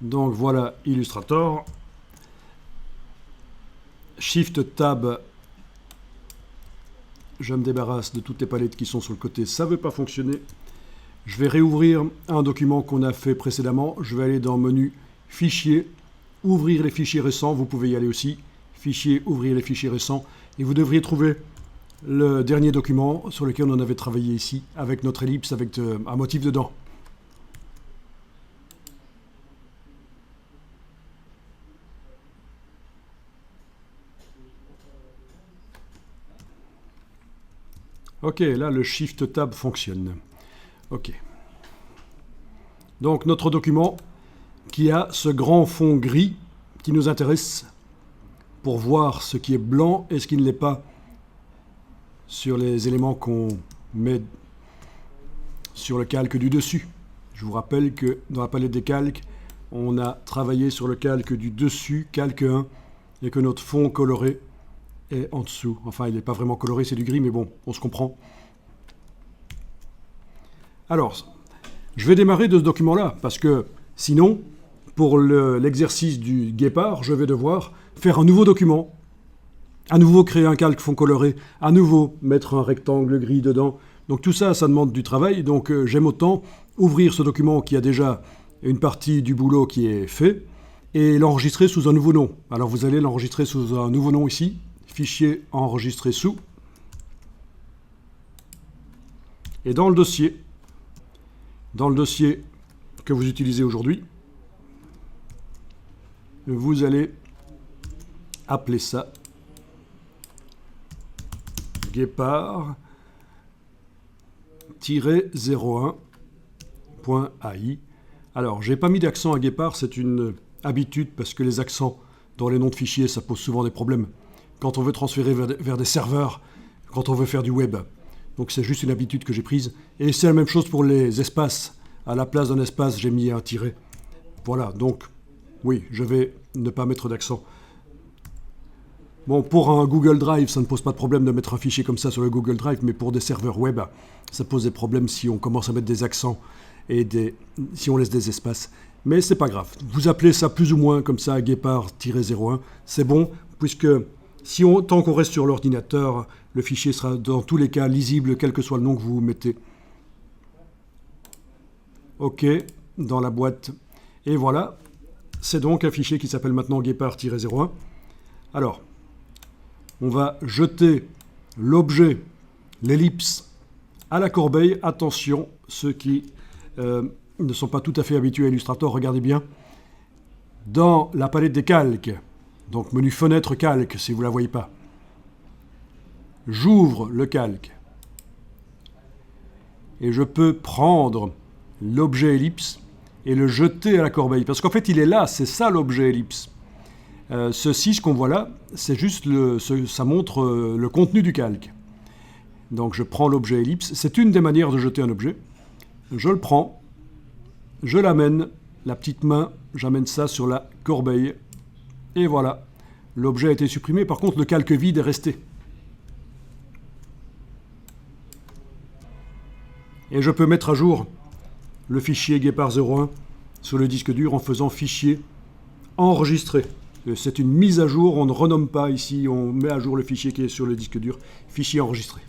Donc voilà Illustrator. Shift Tab. Je me débarrasse de toutes les palettes qui sont sur le côté. Ça ne veut pas fonctionner. Je vais réouvrir un document qu'on a fait précédemment. Je vais aller dans le menu Fichier, ouvrir les fichiers récents. Vous pouvez y aller aussi. Fichier, ouvrir les fichiers récents. Et vous devriez trouver le dernier document sur lequel on avait travaillé ici, avec notre ellipse, avec un motif dedans. Ok, là le Shift Tab fonctionne. Ok. Donc notre document qui a ce grand fond gris qui nous intéresse pour voir ce qui est blanc et ce qui ne l'est pas sur les éléments qu'on met sur le calque du dessus. Je vous rappelle que dans la palette des calques, on a travaillé sur le calque du dessus, calque 1, et que notre fond coloré est en dessous. Enfin, il n'est pas vraiment coloré, c'est du gris, mais bon, on se comprend. Alors, je vais démarrer de ce document-là, parce que sinon, pour l'exercice du guépard, je vais devoir faire un nouveau document, à nouveau créer un calque fond coloré, à nouveau mettre un rectangle gris dedans. Donc tout ça, ça demande du travail. Donc j'aime autant ouvrir ce document qui a déjà une partie du boulot qui est fait et l'enregistrer sous un nouveau nom. Alors vous allez l'enregistrer sous un nouveau nom ici. Fichier enregistrer sous. Et dans le dossier que vous utilisez aujourd'hui, vous allez appeler ça guépard-01.ai. Alors, j'ai pas mis d'accent à guépard, c'est une habitude parce que les accents dans les noms de fichiers, ça pose souvent des problèmes quand on veut transférer vers des serveurs, quand on veut faire du web. Donc c'est juste une habitude que j'ai prise. Et c'est la même chose pour les espaces. À la place d'un espace, j'ai mis un tiret. Voilà, donc oui, je vais ne pas mettre d'accent. Bon, pour un Google Drive, ça ne pose pas de problème de mettre un fichier comme ça sur le Google Drive, mais pour des serveurs web, ça pose des problèmes si on commence à mettre des accents et si on laisse des espaces. Mais c'est pas grave. Vous appelez ça plus ou moins comme ça, guépard-01. C'est bon, puisque tant qu'on reste sur l'ordinateur, le fichier sera dans tous les cas lisible, quel que soit le nom que vous mettez. OK, dans la boîte. Et voilà, c'est donc un fichier qui s'appelle maintenant guépard-01. Alors, on va jeter l'objet, l'ellipse, à la corbeille. Attention, ceux qui ne sont pas tout à fait habitués à Illustrator, regardez bien. Dans la palette des calques, donc menu fenêtre calque, si vous ne la voyez pas, j'ouvre le calque et je peux prendre l'objet ellipse et le jeter à la corbeille. Parce qu'en fait, il est là, c'est ça l'objet ellipse. Ceci, ce qu'on voit là, c'est juste ça montre le contenu du calque. Donc je prends l'objet ellipse. C'est une des manières de jeter un objet. Je le prends, je l'amène, la petite main, j'amène ça sur la corbeille. Et voilà, l'objet a été supprimé. Par contre, le calque vide est resté. Et je peux mettre à jour le fichier guépard01 sur le disque dur en faisant fichier enregistré. C'est une mise à jour, on ne renomme pas ici, on met à jour le fichier qui est sur le disque dur, fichier enregistré.